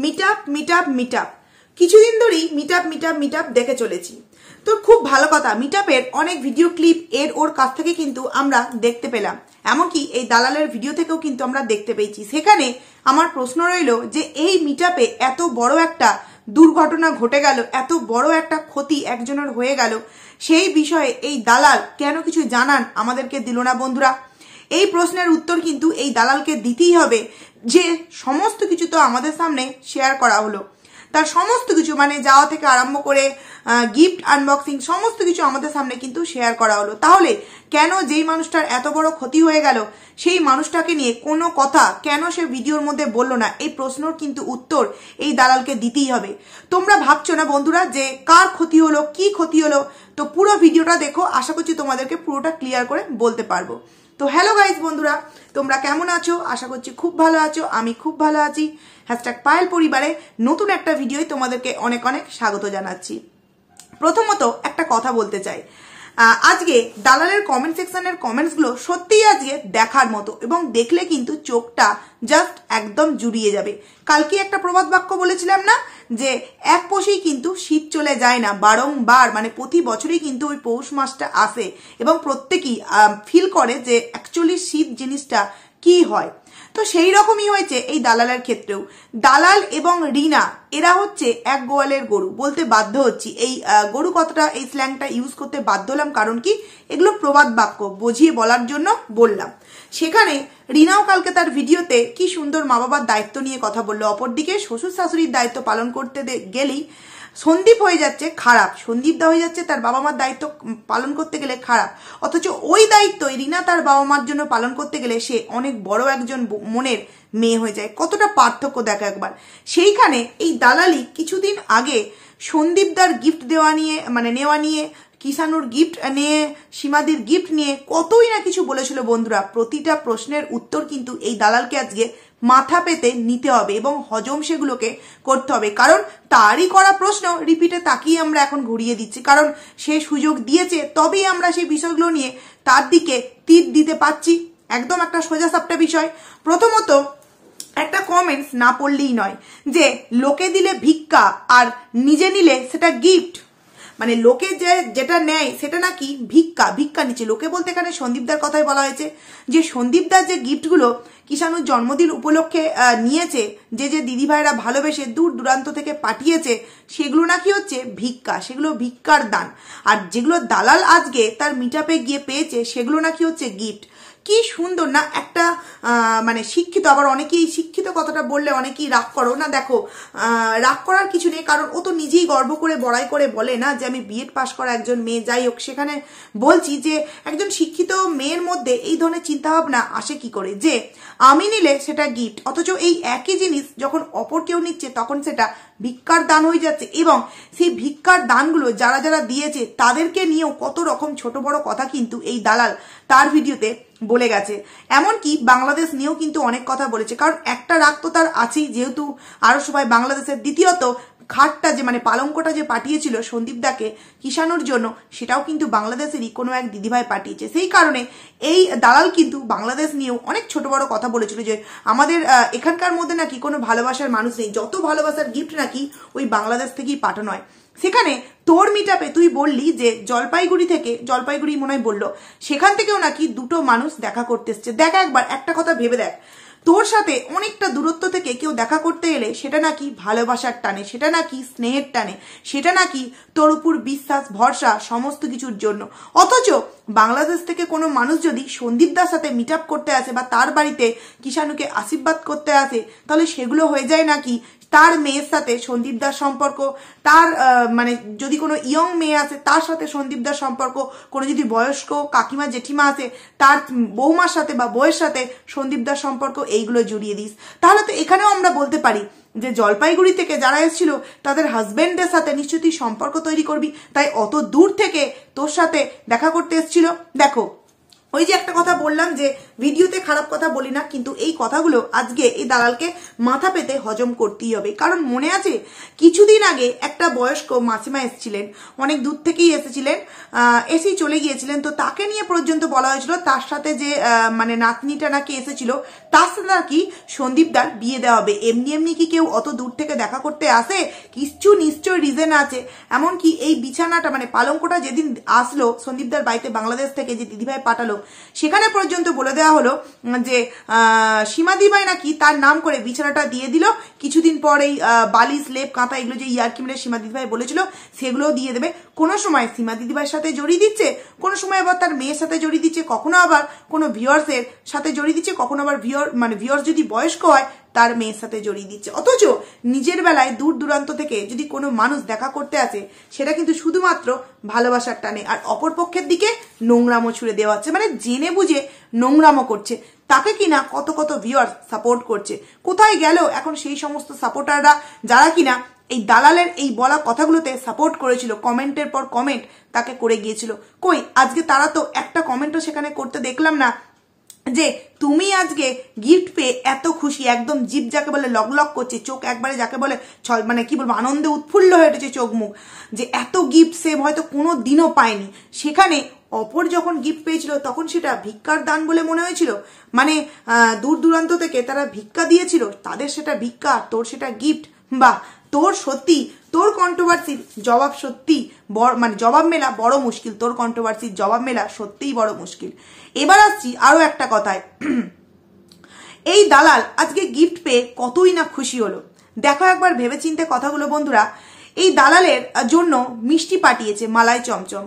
Meetup কিছুদিন ধরেই meetup দেখে চলেছি। তো খুব ভালো কথা, মিটআপের অনেক ভিডিও ক্লিপ ওর কাছ থেকে কিন্তু আমরা দেখতে পেলাম, এমনকি এই দালালের ভিডিও থেকেও কিন্তু আমরা দেখতে পেয়েছি। সেখানে আমার প্রশ্ন রইল যে এই মিটআপে এত বড় একটা দুর্ঘটনা ঘটে গেল, এত বড় একটা ক্ষতি একজনের হয়ে গেল, সেই বিষয়ে এই দালাল কেন কিছু জানান আমাদেরকে দিল না বন্ধুরা? এই প্রশ্নের উত্তর কিন্তু এই দালালকে দিতেই হবে, যে সমস্ত কিছু তো আমাদের সামনে শেয়ার করা হলো, তার সমস্ত কিছু মানে যাওয়া থেকে আরম্ভ করে গিফট আনবক্সিং সমস্ত কিছু আমাদের সামনে কিন্তু শেয়ার করা হলো। তাহলে কেন যেই মানুষটার এত বড় ক্ষতি হয়ে গেল সেই মানুষটাকে নিয়ে কোনো কথা কেন সে ভিডিওর মধ্যে বললো না? এই প্রশ্নর কিন্তু উত্তর এই দালালকে দিতেই হবে। তোমরা ভাবছো না বন্ধুরা যে কার ক্ষতি হলো, কি ক্ষতি হলো? তো পুরো ভিডিওটা দেখো, আশা করছি তোমাদেরকে পুরোটা ক্লিয়ার করে বলতে পারবো। তো হ্যালো গাইজ বন্ধুরা, তোমরা কেমন আছো? আশা করছি খুব ভালো আছো, আমি খুব ভালো আছি। #পায়েল পরিবারে নতুন একটা ভিডিওয় তোমাদেরকে অনেক অনেক স্বাগত জানাচ্ছি। প্রথমত একটা কথা বলতে চাই, আজকে দালালের কমেন্ট সেকশনের কমেন্টসগুলো সত্যিই আজকে দেখার মতো, এবং দেখলে কিন্তু চোখটা জাস্ট একদম জুড়িয়ে যাবে। কালকে একটা প্রবাদ বাক্য বলেছিলাম না, যে এক পৌষেই কিন্তু শীত চলে যায় না, বারংবার মানে প্রতি বছরই কিন্তু ওই পৌষ মাসটা আসে এবং প্রত্যেকেই ফিল করে যে অ্যাকচুয়ালি শীত জিনিসটা কি হয়। তো সেই রকমই হয়েছে এই দালালের ক্ষেত্রেও। দালাল এবং রিনা এরা হচ্ছে এক গোয়ালের গরু, বলতে বাধ্য হচ্ছি। এই গরু কথাটা, এই স্ল্যাংটা ইউজ করতে বাধ্য হলাম, কারণ কি এগুলো প্রবাদ বাক্য, বুঝিয়ে বলার জন্য বললাম। সেখানে রিনাও কালকে তার ভিডিওতে কি সুন্দর মা বাবার দায়িত্ব নিয়ে কথা বললো, অপরদিকে শ্বশুর শাশুড়ির দায়িত্ব পালন করতে গেলেই সন্দীপ হয়ে যাচ্ছে খারাপ, সন্দীপদা হয়ে যাচ্ছে তার বাবা মার দায়িত্ব পালন করতে গেলে খারাপ, অথচ ওই দায়িত্ব রিনা তার বাবা মার জন্য পালন করতে গেলে সে অনেক বড় একজন মনের মেয়ে হয়ে যায়। কতটা পার্থক্য দেখো একবার। সেইখানে এই দালালি কিছুদিন আগে সন্দীপদার গিফট দেওয়া নিয়ে মানে নেওয়া নিয়ে, কিষানুর গিফট নিয়ে, সীমাদির গিফট নিয়ে কতই না কিছু বলেছিল বন্ধুরা। প্রতিটা প্রশ্নের উত্তর কিন্তু এই দালালকে আজকে মাথা পেতে নিতে হবে এবং হজম সেগুলোকে করতে হবে, কারণ তারই করা প্রশ্ন রিপিটে তাকিয়ে আমরা এখন ঘুরিয়ে দিচ্ছি, কারণ সে সুযোগ দিয়েছে তবেই আমরা সেই বিষয়গুলো নিয়ে তার দিকে তীর দিতে পারছি। একদম একটা সোজা সাপটা বিষয়। প্রথমত একটা কমেন্টস না পড়লেই নয়, যে লোকে দিলে ভিক্ষা আর নিজে নিলে সেটা গিফট, মানে লোকে যেটা নেয় সেটা নাকি ভিক্ষা নিচ্ছে। লোকে বলতে এখানে সন্দীপদার কথাই বলা হয়েছে, যে সন্দীপদার যে গিফটগুলো কিষানুর জন্মদিন উপলক্ষে নিয়েছে, যে দিদিভাইরা ভালোবেসে দূর দূরান্ত থেকে পাঠিয়েছে, সেগুলো নাকি হচ্ছে ভিক্ষা, সেগুলো ভিক্ষার দান। আর যেগুলো দালাল আজকে তার মিটআপে গিয়ে পেয়েছে সেগুলো নাকি হচ্ছে গিফট। কি সুন্দর না একটা মানে শিক্ষিত, আবার অনেকেই শিক্ষিত কথাটা বললে অনেকেই রাগ করো না, দেখো রাগ করার কিছু নেই, কারণ ও তো নিজেই গর্ব করে বড়াই করে বলে না যে আমি বিএড পাশ করা একজন মেয়ে। যাই হোক, সেখানে বলছি যে একজন শিক্ষিত মেয়ের মধ্যে এই ধরনের চিন্তাভাবনা আসে কি করে, যে আমি নিলে সেটা গিফট, অথচ এই একই জিনিস যখন অপর কেউ নিচ্ছে তখন সেটা ভিক্ষার দান হয়ে যাচ্ছে। এবং সেই ভিক্ষার দানগুলো যারা যারা দিয়েছে তাদেরকে নিয়েও কত রকম ছোট বড় কথা কিন্তু এই দালাল তার ভিডিওতে বলে গেছে। এমনকি বাংলাদেশ নিয়েও কিন্তু অনেক কথা বলেছে, কারণ একটা রাগ তো তার আছেই, যেহেতু আরো সবাই বাংলাদেশের। দ্বিতীয়ত খাটটা যে মানে পালঙ্কটা যে পাঠিয়েছিল সন্দীপদাকে কিষানুর জন্য, সেটাও কিন্তু বাংলাদেশেরই কোনো এক দিদিভাই পাঠিয়েছে। সেই কারণে এই দালাল কিন্তু বাংলাদেশ নিয়েও অনেক ছোট বড় কথা বলেছিল, যে আমাদের এখানকার মধ্যে নাকি কোনো ভালোবাসার মানুষ নেই, যত ভালোবাসার গিফট নাকি ওই বাংলাদেশ থেকেই পাঠানো হয়। সেখানে তোর মিটআপে তুই বললি যে জলপাইগুড়ি মনে হয় বললো, সেখান থেকেও নাকি দুটো মানুষ দেখা করতে এসছে। দেখা একবার একটা কথা ভেবে দেখ, তোর সাথে অনেকটা দূরত্ব থেকে কেউ দেখা করতে এলে সেটা নাকি ভালোবাসার টানে, সেটা নাকি স্নেহের টানে, সেটা নাকি তোর উপর বিশ্বাস ভরসা সমস্ত কিছুর জন্য। অথচ বাংলাদেশ থেকে কোনো মানুষ যদি সন্দীপদার সাথে মিটআপ করতে আসে বা তার বাড়িতে কিষানুকে আশীর্বাদ করতে আসে, তাহলে সেগুলো হয়ে যায় নাকি তার মেয়ের সাথে সন্দীপদার সম্পর্ক, তার মানে যদি কোনো ইয়ং মেয়ে আছে তার সাথে সন্দীপদার সম্পর্ক, কোনো যদি বয়স্ক কাকিমা জেঠিমা আছে তার বৌমার সাথে বা বউয়ের সাথে সন্দীপদার সম্পর্ক, এইগুলো জড়িয়ে দিস। তাহলে তো এখানেও আমরা বলতে পারি যে জলপাইগুড়ি থেকে যারা এসেছিল তাদের হাজবেন্ডের সাথে নিশ্চয়ই সম্পর্ক তৈরি করবি, তাই অত দূর থেকে তোর সাথে দেখা করতে এসেছিল। দেখো ওই যে একটা কথা বললাম যে ভিডিওতে খারাপ কথা বলি না, কিন্তু এই কথাগুলো আজকে এই দালালকে মাথা পেতে হজম করতেই হবে। কারণ মনে আছে কিছুদিন আগে একটা বয়স্ক মাসিমা এসেছিলেন, অনেক দূর থেকেই এসেছিলেন, এসেই চলে গিয়েছিলেন। তো তাকে নিয়ে পর্যন্ত বলা হয়েছিল তার সাথে যে মানে নাতনিটা নাকি এসেছিল তার সাথে নাকি সন্দীপদার বিয়ে দেওয়া হবে। এমনি এমনি কি কেউ অত দূর থেকে দেখা করতে আসে? কিছু নিশ্চয় রিজন আছে। এমনকি এই বিছানাটা মানে পালঙ্কটা যেদিন আসলো সন্দীপদার বাড়িতে বাংলাদেশ থেকে, যে দিদিভাই পাঠালো, সেখানে পর্যন্ত বলে দেওয়া হলো যে সীমাদিভাই নাকি তার নাম করে বিছানাটা দিয়ে দিল। কিছুদিন পর এই বালিশ, লেপ, কাঁথা এগুলো যে ইয়ার্কি মেরে সীমাদিদিভাই বলেছিল সেগুলোও দিয়ে দেবে। কোনো সময় সীমা দিদিভাইয়ের সাথে জড়িয়ে দিচ্ছে, কোনো সময় আবার তার মেয়ের সাথে জড়িয়ে দিচ্ছে, কখনো আবার কোনো ভিউয়ার্সের সাথে জড়িয়ে দিচ্ছে, কখনো আবার ভিউয়ার্স যদি বয়স্ক হয় তার মেয়ের সাথে জড়িয়ে দিচ্ছে। অথচ নিজের বেলায় দূর দূরান্ত থেকে যদি কোনো মানুষ দেখা করতে আসে সেটা কিন্তু শুধুমাত্র ভালোবাসার টানে, আর অপরপক্ষের দিকে নোংরামো ছুড়ে দেওয়া হচ্ছে, মানে জেনে বুঝে নোংরামো করছে। তাকে কিনা কত কত ভিউয়ার্স সাপোর্ট করছে। কোথায় গেল এখন সেই সমস্ত সাপোর্টাররা যারা কিনা এই দালালের এই বলা কথাগুলোতে সাপোর্ট করেছিল, কমেন্টের পর কমেন্ট তাকে করে গিয়েছিল? কই আজকে তারা তো একটা কমেন্টও সেখানে করতে দেখলাম না যে তুমি আজকে গিফট পেয়ে এত খুশি, একদম জিভ যাকে বলে লক লক করছে, চোখ একবারে যাকে বলে মানে কি বলবো আনন্দে উৎফুল্ল হয়ে উঠেছে চোখ মুখ, যে এত গিফট সে হয়তো কোনো দিনও পায়নি। সেখানে অপর যখন গিফট পেয়েছিল তখন সেটা ভিক্ষার দান বলে মনে হয়েছিল, মানে দূর দূরান্ত থেকে তারা ভিক্ষা দিয়েছিল, তাদের সেটা ভিক্ষা, তোর সেটা গিফট। বাহ, তোর সত্যি তোর কন্ট্রোভার্সির জবাব সত্যি মানে জবাব মেলা বড় মুশকিল, তোর কন্ট্রোভার্সির জবাব মেলা সত্যিই বড় মুশকিল। এবার আসছি আরো একটা কথায়। এই দালাল আজকে গিফট পেয়ে কতই না খুশি হলো। দেখো একবার ভেবেচিন্তে কথাগুলো বন্ধুরা। এই দালালের জন্য মিষ্টি পাঠিয়েছে মালাই চমচম,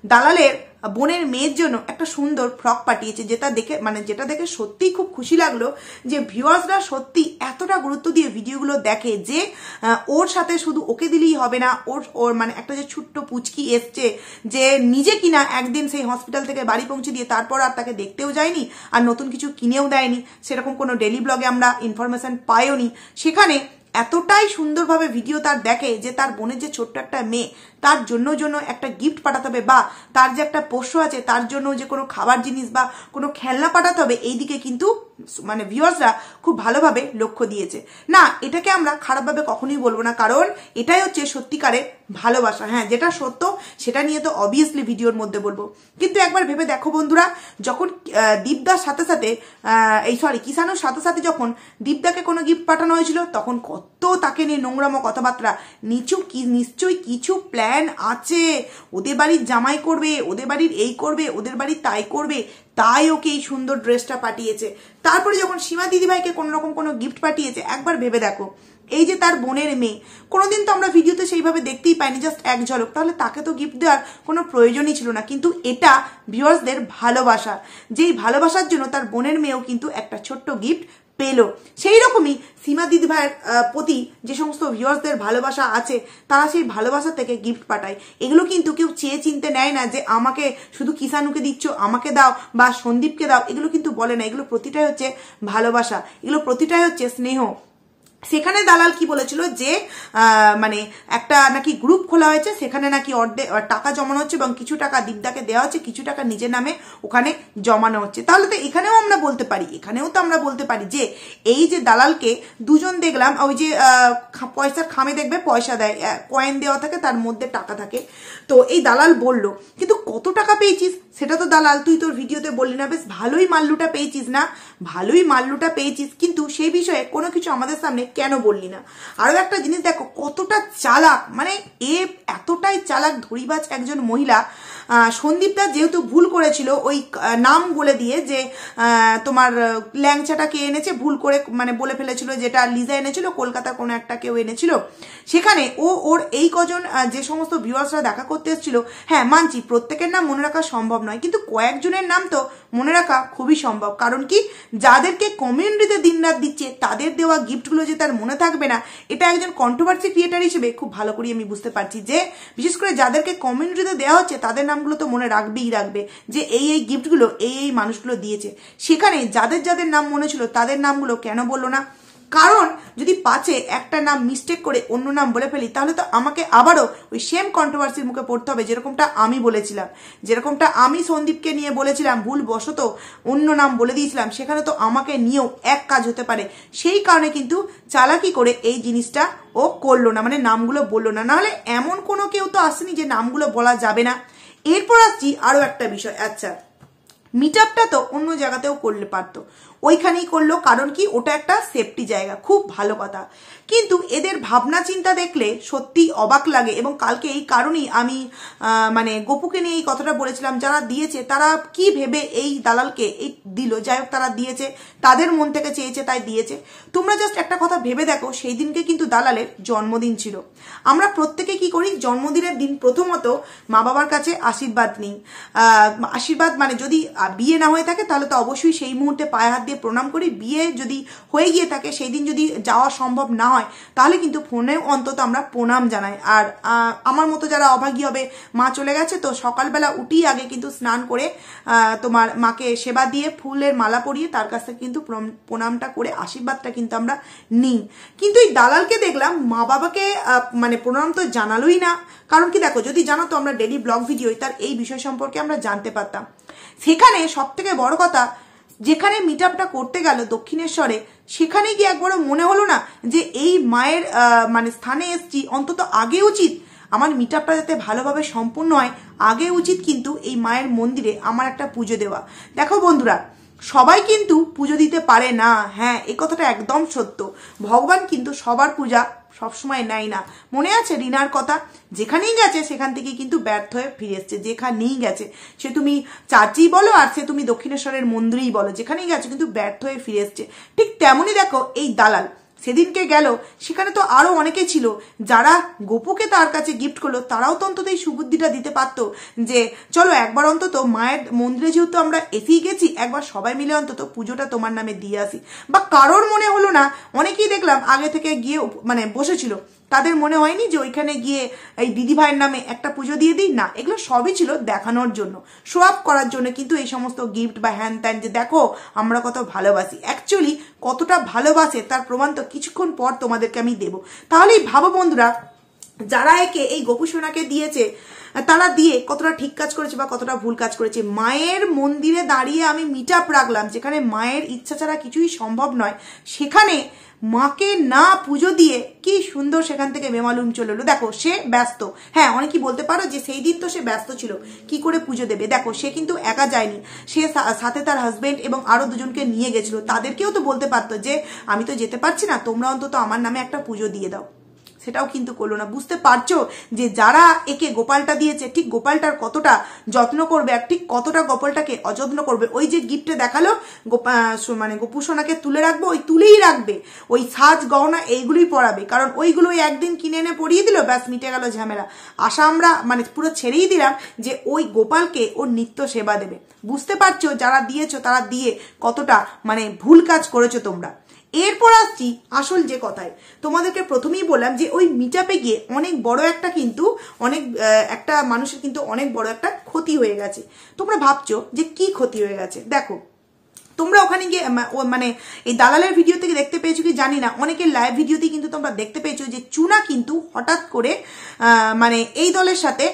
দালালের বোনের মেয়ের জন্য একটা সুন্দর ফ্রক পাঠিয়েছে, যেটা দেখে সত্যিই খুব খুশি লাগলো যে ভিউয়ার্সরা সত্যি এতটা গুরুত্ব দিয়ে ভিডিওগুলো দেখে, যে ওর সাথে শুধু ওকে দিলেই হবে না, ওর মানে একটা যে ছোট্ট পুচকি এসছে, যে নিজে কিনা একদিন সেই হসপিটাল থেকে বাড়ি পৌঁছে দিয়ে তারপর আর তাকে দেখতেও যায়নি, আর নতুন কিছু কিনেও দেয়নি, সেরকম কোনো ডেলি ব্লগে আমরা ইনফরমেশন পাইও নি। সেখানে এতটাই সুন্দরভাবে ভিডিও তার দেখে যে তার বোনের যে ছোট্ট একটা মেয়ে তার জন্য একটা গিফট পাঠাতে হবে, বা তার যে একটা পোষ্য আছে তার জন্য যে কোনো খাবার জিনিস বা কোনো খেলনা পাঠাতে হবে, এই দিকে কিন্তু মানে ভিউয়ার্সরা খুব ভালোভাবে লক্ষ্য দিয়েছে। না, এটাকে আমরা খারাপভাবে কখনোই বলবো না, কারণ এটাই হচ্ছে সত্যিকারের ভালোবাসা। হ্যাঁ, যেটা সত্য সেটা নিয়ে তো অবভিয়াসলি ভিডিওর মধ্যে বলবো, কিন্তু একবার ভেবে দেখো বন্ধুরা, যখন দীপদার সাথে সাথে কিষানুর সাথে সাথে যখন দীপদাকে কোনো গিফট পাঠানো হয়েছিল তখন কত তাকে নিয়ে নোংরামো কথাবার্তা, নিশ্চয়ই কিছু প্ল্যান আছে, ওদের বাড়ির জামাই করবে, ওদের বাড়ির এই করবে, ওদের বাড়ির তাই করবে, তাই ওকে এই সুন্দর ড্রেসটা পাঠিয়েছে। তারপরে যখন সীমা দিদিভাইকে কোনো রকম কোনো গিফট পাঠিয়েছে, একবার ভেবে দেখো এই যে তার বোনের মেয়ে, কোনোদিন তো আমরা ভিডিওতে সেইভাবে দেখতেই পাইনি, জাস্ট এক ঝলক, তাহলে তাকে তো গিফট দেওয়ার কোনো প্রয়োজনই ছিল না। কিন্তু এটা ভিউয়ার্সদের ভালোবাসা, যেই ভালোবাসার জন্য তার বোনের মেয়েও কিন্তু একটা ছোট্ট গিফট পেলো। সেই রকমই সীমা দিদিভাইয়ের প্রতি যে সমস্ত ভিউয়ার্সদের ভালোবাসা আছে তারা সেই ভালোবাসা থেকে গিফট পাঠায়। এগুলো কিন্তু কেউ চেয়ে চিনতে নেয় না যে আমাকে শুধু কিষানুকে দিচ্ছ, আমাকে দাও বা সন্দীপকে দাও, এগুলো কিন্তু বলে না। এগুলো প্রতিটাই হচ্ছে ভালোবাসা, এগুলো প্রতিটাই হচ্ছে স্নেহ। সেখানে দালাল কি বলেছিল যে মানে একটা নাকি গ্রুপ খোলা হয়েছে, সেখানে নাকি টাকা জমানো হচ্ছে এবং কিছু টাকা দীপদাকে দেওয়া হচ্ছে, কিছু টাকা নিজের নামে ওখানে জমানো হচ্ছে। তাহলে তো এখানেও আমরা বলতে পারি যে এই যে দালালকে দুজন দেখলাম, ওই যে পয়সার খামে দেখবে পয়সা দেয়, কয়েন দেওয়া থাকে, তার মধ্যে টাকা থাকে। তো এই দালাল বলল, কিন্তু কত টাকা পেয়েছিস সেটা তো দালাল তুই তোর ভিডিওতে বললি না। বেশ ভালোই মাল্লুটা পেয়েছিস না, ভালোই মাল্লুটা পেয়েছিস, কিন্তু সেই বিষয়ে কোনো কিছু আমাদের সামনে কেন বললি না? আরো একটা জিনিস দেখো কতটা চালাক, মানে এতটাই চালাক ধরিবাজ একজন মহিলা। সন্দীপদা যেহেতু ভুল করেছিল ওই নাম বলে দিয়ে, যে তোমার ল্যাংচাটা কে এনেছে ভুল করে মানে বলে ফেলেছিল, যেটা লিজা এনেছিল, কলকাতা কোনো একটা কেউ এনেছিল। সেখানে ওর এই কজন যে সমস্ত ভিউয়ার্সরা দেখা করতে এসেছিল, হ্যাঁ মানছি প্রত্যেকের নাম মনে রাখা সম্ভব নয়, কিন্তু কয়েকজনের নাম তো মনে রাখা খুবই সম্ভব। কারণ কি, যাদেরকে কমিউনিটিতে দিনরাত দিচ্ছে তাদের দেওয়া গিফটগুলো যে তার মনে থাকবে না, এটা একজন কন্ট্রোভার্সি ক্রিয়েটার হিসেবে খুব ভালো করে আমি বুঝতে পারছি, যে বিশেষ করে যাদেরকে কমিউনিটিতে দেওয়া হচ্ছে তাদের নামগুলো তো মনে রাখবে যে এই গিফটগুলো এই মানুষগুলো দিয়েছে। সেখানে যাদের নাম মনে ছিল তাদের নামগুলো কেন বললো না? কারণ যদি পাচে একটা নাম মিস্টেক করে অন্য নাম বলে ফেলি তাহলে তো আমাকে আবারও ওই সেম কন্ট্রোভার্সির মুখে পড়তে হবে, যেরকমটা আমি বলেছিলাম, যেরকমটা আমি সন্দীপকে নিয়ে বলেছিলাম, ভুলবশত অন্য নাম বলে দিয়েছিলাম, সেখানে তো আমাকে নিয়েও এক কাজ হতে পারে। সেই কারণে কিন্তু চালাকি করে এই জিনিসটা ও করলো না, মানে নামগুলো বললো না। নাহলে এমন কোনো কেউ তো আসেনি যে নামগুলো বলা যাবে না। এরপর আসছি আরো একটা বিষয়। আচ্ছা, মিট আপটা তো অন্য জায়গাতেও করলে পারতো, ওইখানেই করলো, কারণ কি ওটা একটা সেফটি জায়গা, খুব ভালো কথা। কিন্তু এদের ভাবনা চিন্তা দেখলে সত্যি অবাক লাগে। এবং কালকে এই কারণেই আমি মানে গপুকে নিয়ে এই কথাটা বলেছিলাম, যারা দিয়েছে তারা কি ভেবে এই দালালকে এই দিল। যাই হোক, তারা দিয়েছে, তাদের মন থেকে চেয়েছে তাই দিয়েছে। তোমরা জাস্ট একটা কথা ভেবে দেখো, সেই দিনকে কিন্তু দালালের জন্মদিন ছিল। আমরা প্রত্যেকে কি করি, জন্মদিনের দিন প্রথমত মা বাবার কাছে আশীর্বাদ নিই। আশীর্বাদ মানে যদি বিয়ে না হয়ে থাকে তাহলে তো অবশ্যই সেই মুহূর্তে পায়ে হাত দিয়ে প্রণাম করি। বিয়ে যদি হয়ে গিয়ে থাকে, সেই দিন যদি যাওয়া সম্ভব না হয় তাহলে কিন্তু ফোনেও অন্তত আমরা প্রণাম জানাই। আর আমার মতো যারা অভাগী হবে, মা চলে গেছে, তো সকালবেলা উঠেই আগে কিন্তু স্নান করে তোমার মাকে সেবা দিয়ে ফুলের মালা পরিয়ে তার কাছ থেকে কিন্তু প্রণামটা করে আশীর্বাদটা কিন্তু আমরা নিই। কিন্তু এই দালালকে দেখলাম মা বাবাকে মানে প্রণাম তো জানালোই না। কারণ কি দেখো, যদি জানাতো আমরা ডেলি ব্লগ ভিডিও তার এই বিষয় সম্পর্কে আমরা জানতে পারতাম। সেখানে সব থেকে বড় কথা, যেখানে মিট আপটা করতে গেল দক্ষিণেশ্বরে, সেখানে গিয়ে একবারও মনে হলো না যে এই মায়ের মানে স্থানে এসছি, অন্তত আগে উচিত আমার মিট আপটা যাতে ভালোভাবে সম্পূর্ণ হয়, আগে উচিত কিন্তু এই মায়ের মন্দিরে আমার একটা পুজো দেওয়া। দেখো বন্ধুরা, সবাই কিন্তু পুজো দিতে পারে না, হ্যাঁ এই কথাটা একদম সত্য। ভগবান কিন্তু সবার পূজা সবসময় নেয় না। মনে আছে রিনার কথা, যেখানেই গেছে সেখান থেকে কিন্তু ব্যর্থ হয়ে ফিরে এসছে। যেখানেই গেছে, সে তুমি চার্চেই বলো আর সে তুমি দক্ষিণেশ্বরের মন্দিরেই বলো, যেখানেই গেছে কিন্তু ব্যর্থ হয়ে ফিরে এসছে। ঠিক তেমনই দেখো এই দালাল সেদিনকে গেল, সেখানে তো আরো অনেকে ছিল যারা গপুকে তার কাছে গিফট করলো, তারাও তো অন্তত এই সুবুদ্ধিটা দিতে পারতো যে চলো একবার অন্তত মায়ের মন্দিরে যেহেতু আমরা এসেই গেছি, একবার সবাই মিলে অন্তত পুজোটা তোমার নামে দিয়ে আসি। বা কারোর মনে হলো না, অনেকেই দেখলাম আগে থেকে গিয়ে মানে বসেছিল, তাদের মনে হয়নি যে ওইখানে গিয়ে এই দিদি ভাইয়ের নামে একটা পুজো দিয়ে দিই না। এগুলো সবই ছিল দেখানোর জন্য, শো আপ করার জন্য। কিন্তু এই সমস্ত গিফট বা হ্যান ত্যান যে দেখো আমরা কত ভালোবাসি, অ্যাকচুয়ালি কতটা ভালোবাসে তার প্রমাণ তো কিছুক্ষণ পর তোমাদেরকে আমি দেবো। তাহলেই ভাবো বন্ধুরা, যারা একে এই গপু সোনাকে দিয়েছে তারা দিয়ে কতটা ঠিক কাজ করেছে বা কতটা ভুল কাজ করেছে। মায়ের মন্দিরে দাঁড়িয়ে আমি মিট আপ রাখলাম, যেখানে মায়ের ইচ্ছা ছাড়া কিছুই সম্ভব নয়, সেখানে মাকে না পুজো দিয়ে কি সুন্দর সেখান থেকে বেমালুম চলে এলো। দেখো সে ব্যস্ত, হ্যাঁ অনেকেই বলতে পারো যে সেই দিন তো সে ব্যস্ত ছিল, কি করে পুজো দেবে। দেখো সে কিন্তু একা যায়নি, সে সাথে তার হাজবেন্ড এবং আরো দুজনকে নিয়ে গেছিল। তাদেরকেও তো বলতে পারতো যে আমি তো যেতে পারছি না, তোমরা অন্তত আমার নামে একটা পুজো দিয়ে দাও, সেটাও কিন্তু করলো না। বুঝতে পারছো যে যারা একে গোপালটা দিয়েছে ঠিক গোপালটার কতটা যত্ন করবে আর ঠিক কতটা গোপালটাকে অযত্ন করবে। ওই যে গিফটে দেখালো মানে গপু সোনাকে তুলে রাখবো, ওই তুলেই রাখবে, ওই সাজ গহনা এইগুলোই পরাবে, কারণ ওইগুলো একদিন কিনে এনে পরিয়ে দিল, ব্যাস মিটে গেল ঝামেলা। আশা আমরা মানে পুরো ছেড়েই দিলাম যে ওই গোপালকে ওর নিত্য সেবা দেবে। বুঝতে পারছো যারা দিয়েছো তারা দিয়ে কতটা মানে ভুল কাজ করেছো তোমরা। এরপর আসছি আসল যে কথায়, তোমাদেরকে প্রথমেই বললাম যে ওই মিট আপে গিয়ে অনেক বড় একটা কিন্তু একটা মানুষের কিন্তু অনেক বড় একটা ক্ষতি হয়ে গেছে। তোমরা ভাবছো যে কি ক্ষতি হয়ে গেছে, দেখো তোমরা ওখানে গিয়ে মানে এই দালালের ভিডিও থেকে দেখতে পেয়েছো কি জানি না, অনেকের লাইভ ভিডিওতেই কিন্তু তোমরা দেখতে পেয়েছো যে চুনা কিন্তু হঠাৎ করে মানে এই দলের সাথে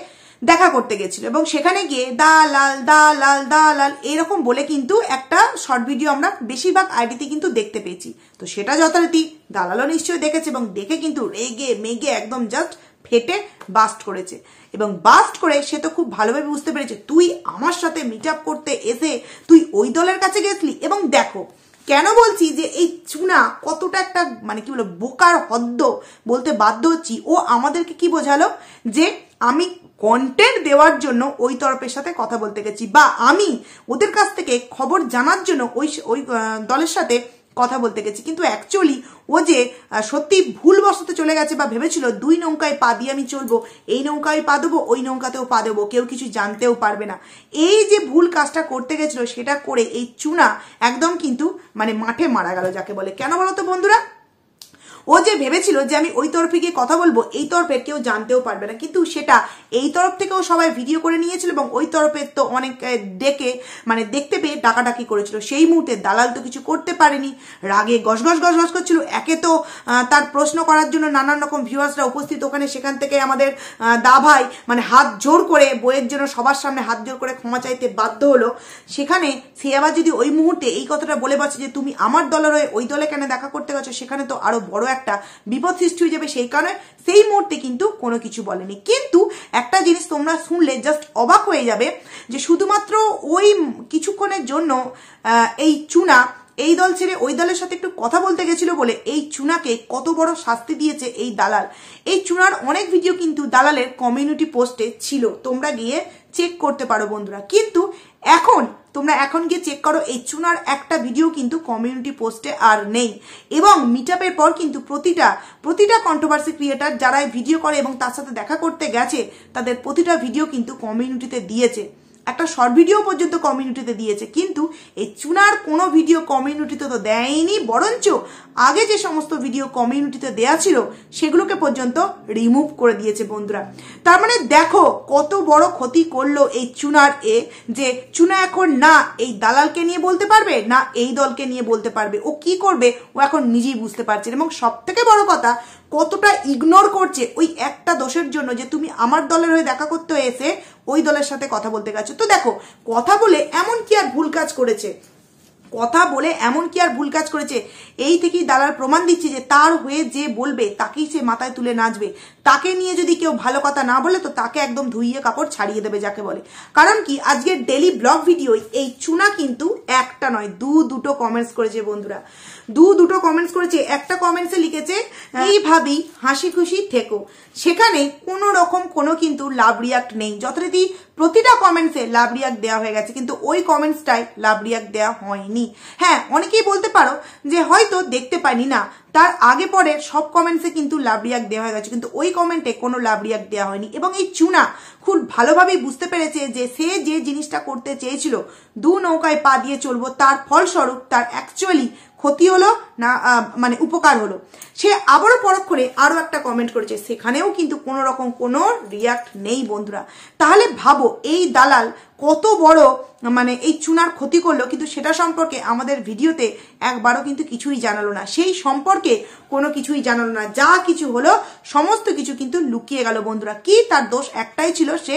দেখা করতে গেছিল এবং সেখানে গিয়ে দালাল দালাল দালাল এরকম বলে কিন্তু একটা শর্ট ভিডিও আমরা বেশিরভাগ আইডিতে কিন্তু দেখতে পেয়েছি। তো সেটা যথারীতি দালালও নিশ্চয়ই দেখেছে এবং দেখে কিন্তু রেগে মেগে একদম জাস্ট ফেটে বাস্ট করেছে। এবং বাস্ট করে সে তো খুব ভালোভাবে বুঝতে পেরেছে তুই আমার সাথে মিট আপ করতে এসে তুই ওই দলের কাছে গেছলি। এবং দেখো কেন বলছি যে এই চুনা কতটা একটা মানে কি বলবো বোকার হদ্দ বলতে বাধ্য হচ্ছি। ও আমাদেরকে কি বোঝালো যে আমি কন্টেন্ট দেওয়ার জন্য ওই তরফের সাথে কথা বলতে গেছি, বা আমি ওদের কাছ থেকে খবর জানার জন্য ওই দলের সাথে কথা বলতে গেছি। কিন্তু অ্যাকচুয়ালি ও যে সত্যি ভুলবশত চলে গেছে বা ভেবেছিল দুই নৌকায় পা দিয়ে আমি চলবো, এই নৌকায় পা দেবো ওই নৌকাতেও পা দেবো, কেউ কিছু জানতেও পারবে না। এই যে ভুল কাজটা করতে গেছিল সেটা করে এই চুনা একদম কিন্তু মানে মাঠে মারা গেল যাকে বলে। কেন বলো তো বন্ধুরা, ও যে ভেবেছিল যে আমি ওই তরফে গিয়ে কথা বলবো, এই তরফের কেউ জানতেও পারবে না, কিন্তু সেটা এই তরফ থেকেও সবাই ভিডিও করে নিয়েছিল এবং ওই তরফের তো অনেক ডেকে মানে দেখতে পেয়ে ডাকাডাকি করেছিল। সেই মুহূর্তে দালাল তো কিছু করতে পারেনি, রাগে গসগস গসগস করছিল। একে তো তার প্রশ্ন করার জন্য নানান রকম ভিউয়ার্সরা উপস্থিত ওখানে, সেখান থেকে আমাদের দা ভাই মানে হাত জোর করে বইয়ের জন্য সবার সামনে হাত জোর করে ক্ষমা চাইতে বাধ্য হলো। সেখানে সে আবার যদি ওই মুহূর্তে এই কথাটা বলে বসে যে তুমি আমার দলের হয়ে ওই দলে কেন দেখা করতে গেছো, সেখানে তো আরো বড় একটা বিপদ সৃষ্টি হয়ে যাবে। সেই কারণে সেই মুহূর্তে কিন্তু কোনো কিছু বলেনি। কিন্তু একটা জিনিস তোমরা শুনলে জাস্ট অবাক হয়ে যাবে যে শুধুমাত্র ওই কিছুক্ষণের জন্য এই চুনা এই দল ছেড়ে ওই দলের সাথে একটু কথা বলতে গেছিল বলে এই চুনাকে কত বড় শাস্তি দিয়েছে এই দালাল। এই চুনার অনেক ভিডিও কিন্তু দালালের কমিউনিটি পোস্টে ছিল, তোমরা গিয়ে চেক করতে পারো বন্ধুরা। কিন্তু তোমরা এখন গিয়ে চেক করো, এই চুনার একটা ভিডিও কিন্তু কমিউনিটি পোস্টে আর নেই। এবং মিটআপের পর কিন্তু প্রতিটা কন্ট্রোভার্সি ক্রিয়েটার যারা ভিডিও করে এবং তার সাথে দেখা করতে গেছে, তাদের প্রতিটা ভিডিও কিন্তু কমিউনিটিতে দিয়েছে, একটা শর্ট ভিডিও পর্যন্ত কমিউনিটিতে দিয়েছে। কিন্তু এই চুনার কোনো ভিডিও কমিউনিটিতে তো দেয়নি, বরঞ্চ আগে যে সমস্ত ভিডিও কমিউনিটিতে দেয়া ছিল সেগুলোকে পর্যন্ত রিমুভ করে দিয়েছে বন্ধুরা। তার মানে দেখো কত বড় ক্ষতি করলো এই চুনার যে চুনা এখন না এই দালালকে নিয়ে বলতে পারবে, না এই দলকে নিয়ে বলতে পারবে। ও কি করবে ও এখন নিজেই বুঝতে পারছে। এবং সব থেকে বড় কথা, কতটা ইগনোর করছে ওই একটা দোষের জন্য যে তুমি আমার দলের হয়ে দেখা করতে এসে ওই দলের সাথে কথা বলতে গেছো। তো দেখো, কথা বলে এমন কি আর ভুল কাজ করেছে, এই থেকেই দালাল প্রমাণ দিচ্ছে যে তার হয়ে যে বলবে তাকেই সে মাথায় তুলে নাচবে। তাকে নিয়ে যদি কেউ ভালো কথা না বলে তো তাকে একদম ধুইয়ে কাপড় ছাড়িয়ে দেবে যাকে বলে। কারণ কি, আজকের ডেলি ব্লগ ভিডিও এই চুনা কিন্তু একটা নয় দুটো কমেন্টস করেছে বন্ধুরা, দুটো কমেন্টস করেছে। একটা কমেন্টসে লিখেছে এইভাবেই হাসি খুশি থেকো, সেখানে কোনো রকম কোনো কিন্তু লাভ রিয়াক্ট নেই। যথারীতি প্রতিটা কমেন্টসে লাভ রিয়াক্ট দেওয়া হয়ে গেছে, কিন্তু ওই কমেন্টসটায় লাভ রিয়াক্ট দেওয়া হয়নি। হ্যাঁ, অনেকেই বলতে পারো যে হয়তো দেখতে পাইনি না, তার আগে পরে সব কমেন্টসে কিন্তু লাভ রিয়াক্ট দেওয়া হয়ে গেছে, কিন্তু ওই কমেন্টে কোনো লাভ রিয়াক্ট দেওয়া হয়নি। এবং এই চুনা খুব ভালোভাবেই বুঝতে পেরেছে যে সে যে জিনিসটা করতে চেয়েছিল, দু নৌকায় পা দিয়ে চলবো, তার ফলস্বরূপ তার অ্যাকচুয়ালি ক্ষতি হলো না মানে উপকার হলো। সে আবারও পরক্ষণে আরো একটা কমেন্ট করেছে, সেখানেও কিন্তু কোনো রকম কোনো রিয়াক্ট নেই বন্ধুরা। তাহলে ভাবো এই দালাল কত বড় মানে এই চুনার ক্ষতি করলো, কিন্তু সেটা সম্পর্কে আমাদের ভিডিওতে একবারও কিন্তু কিছুই জানালো না, সেই সম্পর্কে কোনো কিছুই জানালো না। যা কিছু হলো সমস্ত কিছু কিন্তু লুকিয়ে গেল বন্ধুরা। কি তার দোষ একটাই ছিল, সে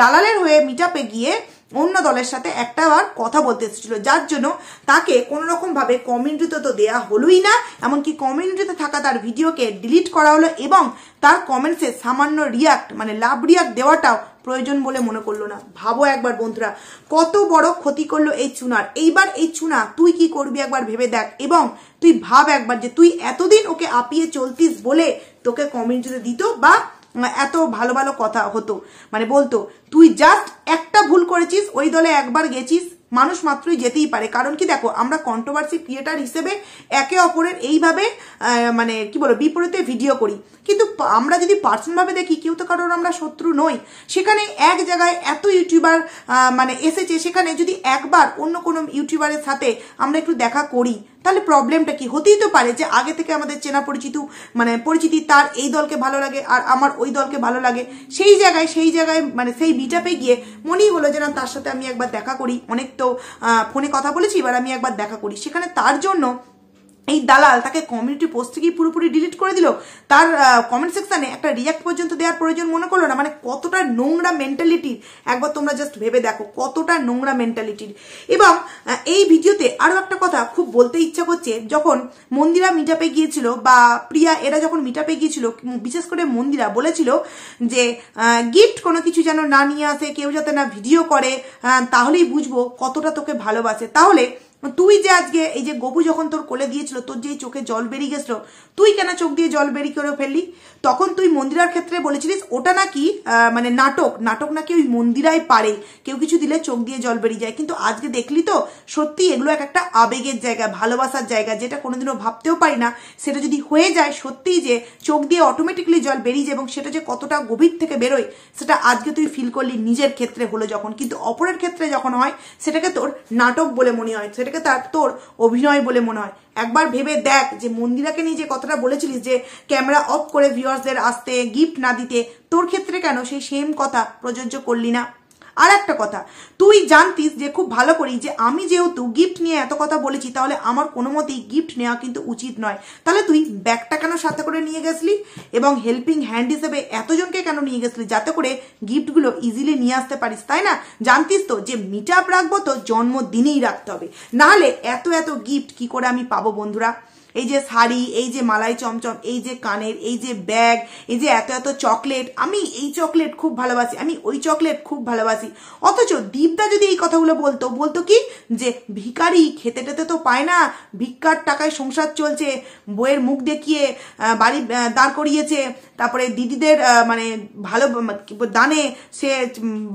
দালালের হয়ে মিটআপে গিয়ে অন্য দলের সাথে একটা বার কথা বলতে এসেছিল, যার জন্য তাকে কোনো রকম ভাবে কমিউনিটিতে তো দেয়া হলোই না, এমনকি কমিউনিটিতে থাকা তার ভিডিওকে ডিলিট করা হলো এবং তার কমেন্টসে সামান্য রিয়াক্ট মানে লাভ রিয়াক্ট দেওয়াটাও প্রয়োজন বলে মনে করলো না। ভাবো একবার বন্ধুরা কত বড় ক্ষতি করলো এই চুনার। এইবার এই চুনা তুই কি করবি একবার ভেবে দেখ, এবং তুই ভাব একবার যে তুই এতদিন ওকে আপিয়ে চলতিস বলে তোকে কমিউনিটিতে দিত বা এত ভালো ভালো কথা হতো মানে বলতো, তুই জাস্ট একটা ভুল করেছিস, ওই দলে একবার গেছিস, মানুষ মাত্রই যেতেই পারে। কারণ কি দেখো, আমরা কন্ট্রোভার্সি ক্রিয়েটার হিসেবে একে অপরের এইভাবে মানে কি বলো বিপরীতে ভিডিও করি, কিন্তু আমরা যদি পার্সোনাল ভাবে দেখি কেউ তো কারোর আমরা শত্রু নই। সেখানে এক জায়গায় এত ইউটিউবার মানে এসেছে, সেখানে যদি একবার অন্য কোনো ইউটিউবারের সাথে আমরা একটু দেখা করি তাহলে প্রবলেমটা কি? হতেই তো পারে যে আগে থেকে আমাদের চেনা পরিচিতি তার এই দলকে ভালো লাগে আর আমার ওই দলকে ভালো লাগে, সেই জায়গায় মানে সেই মিটআপে গিয়ে মনেই হলো যে না তার সাথে আমি একবার দেখা করি, অনেক তো ফোনে কথা বলেছি, এবার আমি একবার দেখা করি। সেখানে তার জন্য এই দালাল তাকে কমিউনিটি পোস্ট থেকে পুরোপুরি ডিলিট করে দিল, তার কমেন্ট সেকশনে একটা রিয়াক্ট পর্যন্ত দেওয়ার প্রয়োজন মনে করলো না। মানে কতটা নোংরা মেন্টালিটির একবার তোমরা জাস্ট ভেবে দেখো, কতটা নোংরা মেন্টালিটির। এবং এই ভিডিওতে আরো একটা কথা খুব বলতে ইচ্ছা করছে, যখন মন্দিরা মিটআপে গিয়েছিল বা প্রিয়া এরা যখন মিটআপে গিয়েছিল, বিশেষ করে মন্দিরা বলেছিল যে গিফট কোনো কিছু যেন না নিয়ে আসে, কেউ যাতে না ভিডিও করে, তাহলেই বুঝবো কতটা তোকে ভালোবাসে। তাহলে তুই যে আজকে এই যে গবু যখন তোর কোলে দিয়েছিল, তোর যে চোখে জল বেরিয়ে গেছিল, তুই কেন চোখ দিয়ে জল বেরিয়ে করে ফেললি? তখন তুই মন্দিরার ক্ষেত্রে বলেছিলিস ওটা নাকি মানে নাটক নাকি ওই মন্দিরাই পারে, কেউ কিছু দিলে চোখ দিয়ে জল বেরিয়ে যায়। কিন্তু আজকে দেখলি তো সত্যি এগুলো একটা আবেগের জায়গা, ভালোবাসার জায়গা, যেটা কোনোদিনও ভাবতেও পারি না সেটা যদি হয়ে যায় সত্যিই যে চোখ দিয়ে অটোমেটিকলি জল বেরিয়ে যায়, এবং সেটা যে কতটা গভীর থেকে বেরোয় সেটা আজকে তুই ফিল করলি নিজের ক্ষেত্রে হলো যখন। কিন্তু অপরের ক্ষেত্রে যখন হয় সেটাকে তোর নাটক বলে মনে হয়, সেটা সেটাকে তোর অভিনয় বলে মনে হয়। একবার ভেবে দেখ যে মন্দিরাকে নিয়ে যে কথাটা বলেছিলিস যে ক্যামেরা অফ করে ভিউয়ার্সদের আসতে, গিফট না দিতে, তোর ক্ষেত্রে কেন সেই সেম কথা প্রযোজ্য করলি না? আর একটা কথা, তুই জানতিস যে খুব ভালো করি যে আমি যেহেতু গিফট নিয়ে এত কথা বলেছি, তাহলে আমার কোনো মতেই গিফট নেওয়া কিন্তু উচিত নয়। তাহলে তুই ব্যাগটা কেন সাথে করে নিয়ে গেছলি এবং হেল্পিং হ্যান্ড হিসেবে এতজনকে কেন নিয়ে গেছলি, যাতে করে গিফটগুলো ইজিলি নিয়ে আসতে পারিস, তাই না? জানতিস তো যে মিট আপ রাখবো তো জন্মদিনেই রাখতে হবে, নাহলে এত এত গিফট কি করে আমি পাবো বন্ধুরা? এই যে শাড়ি, এই যে মালাই চমচম, এই যে কানের, এই যে ব্যাগ, এই যে এত এত চকলেট, আমি এই চকলেট খুব ভালোবাসি, আমি ওই চকলেট খুব ভালোবাসি। অথচ দীপদা যদি এই কথাগুলো বলতো কি যে ভিখারি, খেতে টেতে তো পায় না, ভিক্ষার টাকায় সংসার চলছে, বইয়ের মুখ দেখিয়ে বাড়ি দাঁড় করিয়েছে, তারপরে দিদিদের মানে ভালো দানে সে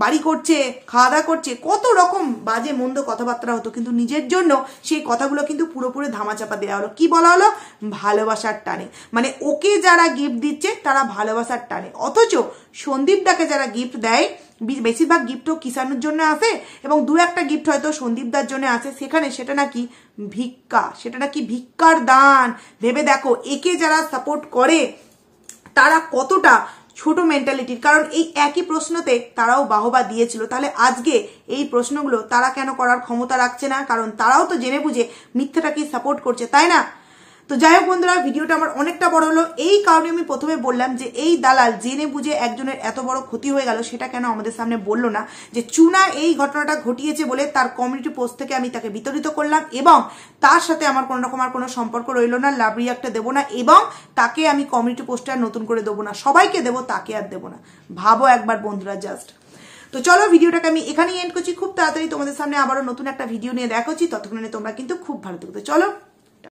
বাড়ি করছে, খাওয়া দাওয়া করছে, কত রকম বাজে মন্দ কথাবার্তা হতো, কিন্তু নিজের জন্য সেই কথাগুলো কিন্তু পুরোপুরি ধামাচাপা দেওয়া হলো। কি বলা হলো? ভালোবাসার টানে। মানে ওকে যারা গিফট দিচ্ছে তারা ভালোবাসার টানে, অথচ সন্দীপদাকে যারা গিফট দেয়, বেশিরভাগ গিফটও কিষাণুর জন্য আসে এবং দু একটা গিফট হয়তো সন্দীপদার জন্য আসে, সেখানে সেটা নাকি ভিক্ষা, সেটা নাকি ভিক্ষার দান। ভেবে দেখো একে যারা সাপোর্ট করে তারা কতটা ছোট মেন্টালিটির, কারণ এই একই প্রশ্নতে তারাও বাহবা দিয়েছিল। তাহলে আজকে এই প্রশ্নগুলো তারা কেন করার ক্ষমতা রাখছে না? কারণ তারাও তো জেনে বুঝে মিথ্যাটাকেই সাপোর্ট করছে, তাই না? তো যাই হোক বন্ধুরা, ভিডিওটা আমার অনেকটা বড় হলো। এই কারণে আমি প্রথমে বললাম যে এই দালাল জেনে বুঝে একজনের এত বড় ক্ষতি হয়ে গেল, সেটা কেন আমাদের সামনে বললো না? যে চুনা এই ঘটনাটা ঘটিয়েছে বলে তার কমিউনিটি পোস্ট থেকে আমি তাকে বিতরিত করলাম এবং তার সাথে আমার কোনো রকম আর কোনো সম্পর্ক রইলো না, লাভ রিয়াক্টটা দেবো না এবং তাকে আমি কমিউনিটি পোস্টে আর নতুন করে দেবো না, সবাইকে দেবো, তাকে আর দেবো না। ভাবো একবার বন্ধুরা জাস্ট। তো চলো ভিডিওটাকে আমি এখানেই এন্ড করছি। খুব তাড়াতাড়ি তোমাদের সামনে আবারও নতুন একটা ভিডিও নিয়ে দেখা হচ্ছি, ততক্ষণে তোমরা কিন্তু খুব ভালো থাকো। চলো।